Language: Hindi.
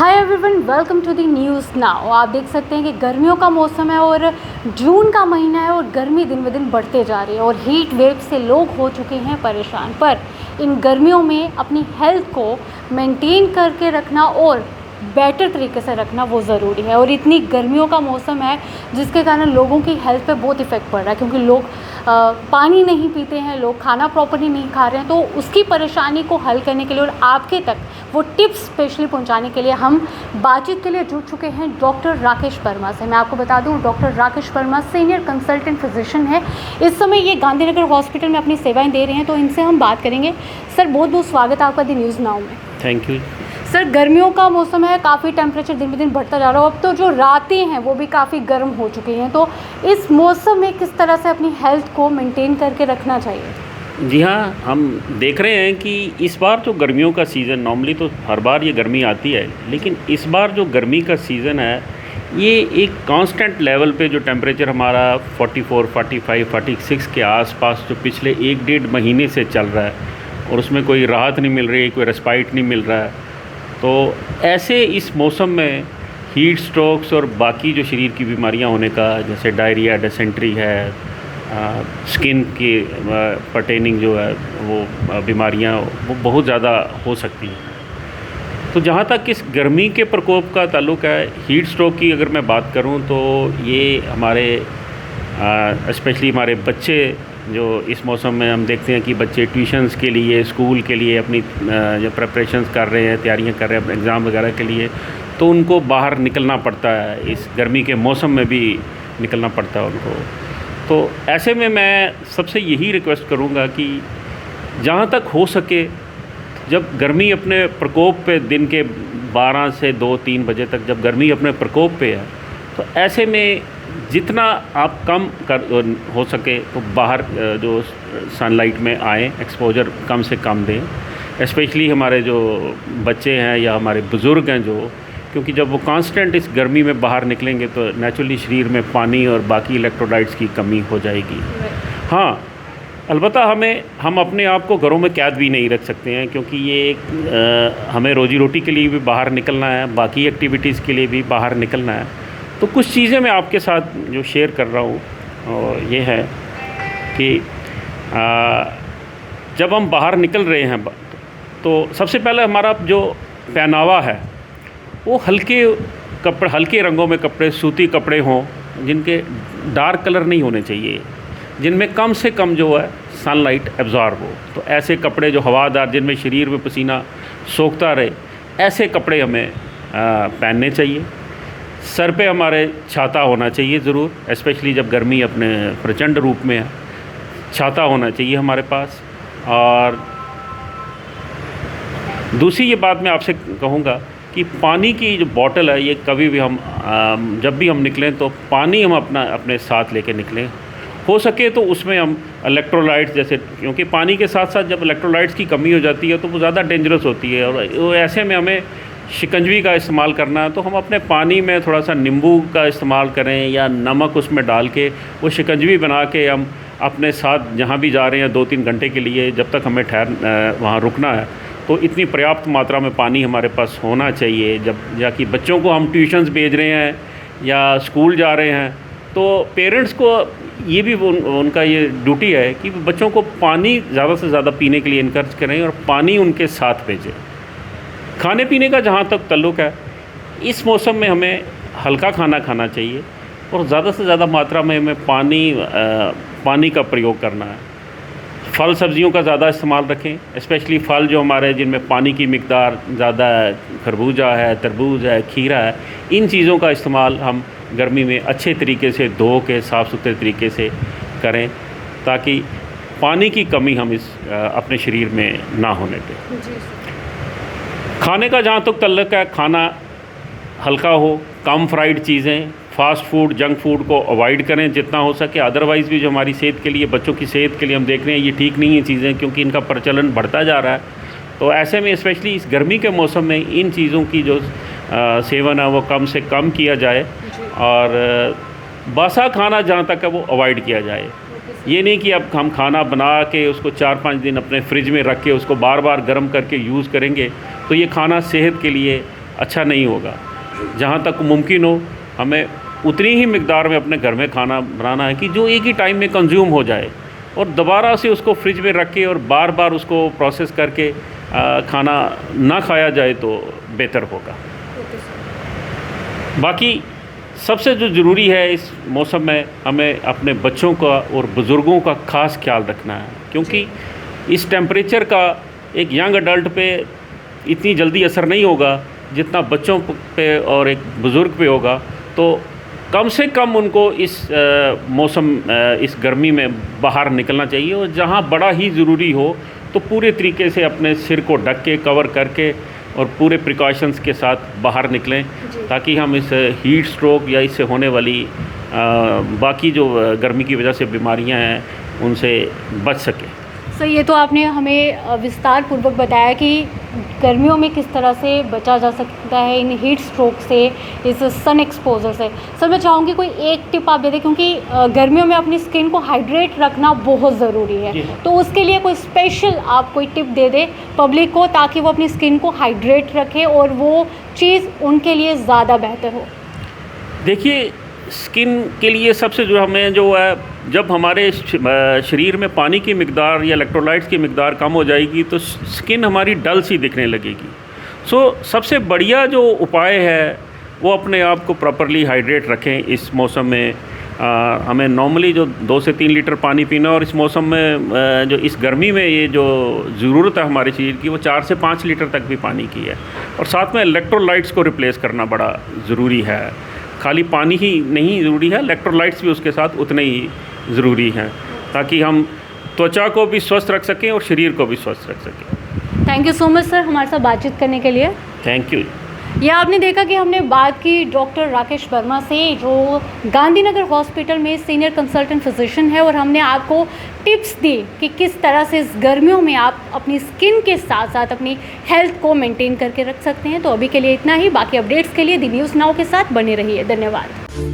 Hi everyone, welcome to the news now. आप देख सकते हैं कि गर्मियों का मौसम है और जून का महीना है और गर्मी दिन ब दिन बढ़ते जा रही है और हीट वेव से लोग हो चुके हैं परेशान। पर इन गर्मियों में अपनी हेल्थ को मेंटेन करके रखना और बेटर तरीके से रखना वो ज़रूरी है। और इतनी गर्मियों का मौसम है जिसके कारण लोगों की हेल्थ पे बहुत इफ़ेक्ट पड़ रहा है, क्योंकि लोग पानी नहीं पीते हैं, लोग खाना प्रॉपर्ली नहीं खा रहे हैं। तो उसकी परेशानी को हल करने के लिए और आपके तक वो टिप्स स्पेशली पहुंचाने के लिए हम बातचीत के लिए जुड़ चुके हैं डॉक्टर राकेश वर्मा से। मैं आपको बता दूं, doctor Rakesh Verma senior consultant physician है। इस समय ये गांधीनगर हॉस्पिटल में अपनी सेवाएं दे रहे हैं, तो इनसे हम बात करेंगे। सर, बहुत बहुत स्वागत है आपका दी न्यूज़ नाउ में। Thank you. सर, गर्मियों का मौसम है, काफ़ी टेम्परेचर दिन ब दिन बढ़ता जा रहा है। अब तो जो रातें हैं वो भी काफ़ी गर्म हो चुकी हैं। तो इस मौसम में किस तरह से अपनी हेल्थ को मेंटेन करके रखना चाहिए? जी हाँ, हम देख रहे हैं कि इस बार जो गर्मियों का सीज़न, नॉर्मली तो हर बार ये गर्मी आती है, लेकिन इस बार जो गर्मी का सीज़न है ये एक कांस्टेंट लेवल पे जो टेम्परेचर हमारा 44, 45, 46 के आसपास जो पिछले 1-1.5 महीने से चल रहा है और उसमें कोई राहत नहीं मिल रही है, कोई रेस्पाइट नहीं मिल रहा है। तो ऐसे इस मौसम में हीट स्ट्रोक्स और बाकी जो शरीर की बीमारियां होने का, जैसे डायरिया, डिसेंट्री है, स्किन की पर्टेनिंग जो है वो बीमारियां वो बहुत ज़्यादा हो सकती हैं। तो जहाँ तक इस गर्मी के प्रकोप का ताल्लुक़ है, हीट स्ट्रोक की अगर मैं बात करूँ तो ये हमारे स्पेशली हमारे बच्चे जो इस मौसम में हम देखते हैं कि बच्चे ट्यूशन्स के लिए, स्कूल के लिए अपनी जो प्रिपरेशंस कर रहे हैं, तैयारियां कर रहे हैं अपने एग्ज़ाम वगैरह के लिए, तो उनको बाहर निकलना पड़ता है। इस गर्मी के मौसम में भी निकलना पड़ता है उनको। तो ऐसे में मैं सबसे यही रिक्वेस्ट करूँगा कि जहाँ तक हो सके, जब गर्मी अपने प्रकोप पे दिन के 12 से 2-3 बजे तक जब गर्मी अपने प्रकोप पे है, तो ऐसे में जितना आप कम कर हो सके तो बाहर जो सनलाइट में आएँ, एक्सपोजर कम से कम दें। स्पेशली हमारे जो बच्चे हैं या हमारे बुज़ुर्ग हैं क्योंकि जब वो कांस्टेंट इस गर्मी में बाहर निकलेंगे तो नेचुरली शरीर में पानी और बाकी इलेक्ट्रोलाइट्स की कमी हो जाएगी। हाँ, अलबत्ता हम अपने आप को घरों में कैद भी नहीं रख सकते हैं, क्योंकि ये हमें रोजी रोटी के लिए भी बाहर निकलना है, बाकी एक्टिविटीज़ के लिए भी बाहर निकलना है। तो कुछ चीज़ें मैं आपके साथ जो शेयर कर रहा हूँ और ये है कि जब हम बाहर निकल रहे हैं तो सबसे पहले हमारा जो पहनावा है वो हल्के रंगों में कपड़े, सूती कपड़े हों, जिनके डार्क कलर नहीं होने चाहिए, जिनमें कम से कम जो है सनलाइट एब्जॉर्ब हो। तो ऐसे कपड़े जो हवादार, जिनमें शरीर में पसीना सोखता रहे, ऐसे कपड़े हमें पहनने चाहिए। सर पे हमारे छाता होना चाहिए ज़रूर, स्पेशली जब गर्मी अपने प्रचंड रूप में है, छाता होना चाहिए हमारे पास। और दूसरी ये बात मैं आपसे कहूँगा कि पानी की जो बॉटल है, ये कभी भी जब भी हम निकलें तो पानी हम अपने साथ लेके निकलें। हो सके तो उसमें हम इलेक्ट्रोलाइट्स जैसे, क्योंकि पानी के साथ साथ जब इलेक्ट्रोलाइट्स की कमी हो जाती है तो वो ज़्यादा डेंजरस होती है, और ऐसे में हमें शिकंजवी का इस्तेमाल करना है। तो हम अपने पानी में थोड़ा सा नींबू का इस्तेमाल करें या नमक उसमें डाल के वो शिकंजवी बना के हम अपने साथ जहाँ भी जा रहे हैं 2-3 घंटे के लिए, जब तक हमें वहाँ रुकना है, तो इतनी पर्याप्त मात्रा में पानी हमारे पास होना चाहिए। या कि बच्चों को हम ट्यूशन्स भेज रहे हैं या स्कूल जा रहे हैं, तो पेरेंट्स को ये भी उनका ये ड्यूटी है कि बच्चों को पानी ज़्यादा से ज़्यादा पीने के लिए इनकरेज करें और पानी उनके साथ भेजें। खाने पीने का जहाँ तक ताल्लुक़ है, इस मौसम में हमें हल्का खाना खाना चाहिए और ज़्यादा से ज़्यादा मात्रा में हमें पानी का प्रयोग करना है। फल सब्जियों का ज़्यादा इस्तेमाल रखें, स्पेशली फल जो हमारे जिनमें पानी की मिकदार ज़्यादा है, खरबूजा है, तरबूज है, खीरा है, इन चीज़ों का इस्तेमाल हम गर्मी में अच्छे तरीके से धो के साफ़ सुथरे तरीके से करें, ताकि पानी की कमी हम अपने शरीर में ना होने दें। खाने का जहाँ तक ताल्लुक़ है, खाना हल्का हो, कम फ्राइड चीज़ें, फ़ास्ट फूड, जंक फूड को अवॉइड करें जितना हो सके। अदरवाइज़ भी जो हमारी सेहत के लिए, बच्चों की सेहत के लिए हम देख रहे हैं ये ठीक नहीं है चीज़ें, क्योंकि इनका प्रचलन बढ़ता जा रहा है। तो ऐसे में स्पेशली इस गर्मी के मौसम में इन चीज़ों की जो सेवन है वो कम से कम किया जाए, और बासा खाना जहाँ तक है वो अवॉइड किया जाए। ये नहीं कि अब हम खाना बना के उसको 4-5 दिन अपने फ्रिज में रख के उसको बार बार गर्म करके यूज़ करेंगे, तो ये खाना सेहत के लिए अच्छा नहीं होगा। जहाँ तक मुमकिन हो हमें उतनी ही मिकदार में अपने घर में खाना बनाना है कि जो एक ही टाइम में कंज्यूम हो जाए, और दोबारा से उसको फ्रिज में रख के और बार बार उसको प्रोसेस करके खाना ना खाया जाए तो बेहतर होगा। बाकी सबसे जो ज़रूरी है इस मौसम में हमें अपने बच्चों का और बुज़ुर्गों का ख़ास ख्याल रखना है, क्योंकि इस टेम्परेचर का एक यंग अडल्ट पे इतनी जल्दी असर नहीं होगा जितना बच्चों पे और एक बुज़ुर्ग पे होगा। तो कम से कम उनको इस मौसम इस गर्मी में बाहर निकलना चाहिए, और जहाँ बड़ा ही ज़रूरी हो तो पूरे तरीके से अपने सिर को ढक के कवर करके और पूरे प्रिकॉशंस के साथ बाहर निकलें, ताकि हम इस हीट स्ट्रोक या इससे होने वाली बाकी जो गर्मी की वजह से बीमारियां हैं उनसे बच सकें। सर, ये तो आपने हमें विस्तार पूर्वक बताया कि गर्मियों में किस तरह से बचा जा सकता है इन हीट स्ट्रोक से, इस सन एक्सपोजर से। सर, मैं चाहूँगी कोई एक टिप आप दे दें, क्योंकि गर्मियों में अपनी स्किन को हाइड्रेट रखना बहुत ज़रूरी है, तो उसके लिए कोई स्पेशल आप कोई टिप दे दें पब्लिक को, ताकि वो अपनी स्किन को हाइड्रेट रखें और वो चीज़ उनके लिए ज़्यादा बेहतर हो। देखिए, स्किन के लिए सबसे जो हमें जो है, जब हमारे शरीर में पानी की मिकदार या इलेक्ट्रोलाइट्स की मिकदार कम हो जाएगी तो स्किन हमारी डल सी दिखने लगेगी। सबसे बढ़िया जो उपाय है वो अपने आप को प्रॉपरली हाइड्रेट रखें। इस मौसम में हमें नॉर्मली जो 2 से 3 लीटर पानी पीना, और इस मौसम में जो इस गर्मी में ये जो ज़रूरत है हमारे शरीर की वो 4 से 5 लीटर तक भी पानी की है। और साथ में इलेक्ट्रोलाइट्स को रिप्लेस करना बड़ा ज़रूरी है। खाली पानी ही नहीं ज़रूरी है, इलेक्ट्रोलाइट्स भी उसके साथ उतने ही ज़रूरी हैं, ताकि हम त्वचा को भी स्वस्थ रख सकें और शरीर को भी स्वस्थ रख सकें। Thank you so much sir हमारे साथ बातचीत करने के लिए। Thank you. यह आपने देखा कि हमने बात की डॉक्टर राकेश वर्मा से, जो गांधीनगर हॉस्पिटल में सीनियर कंसल्टेंट फिजिशियन है, और हमने आपको टिप्स दी कि किस तरह से इस गर्मियों में आप अपनी स्किन के साथ साथ अपनी हेल्थ को मेंटेन करके रख सकते हैं। तो अभी के लिए इतना ही। बाकी अपडेट्स के लिए दी न्यूज़ नाउ के साथ बने रहिए। धन्यवाद।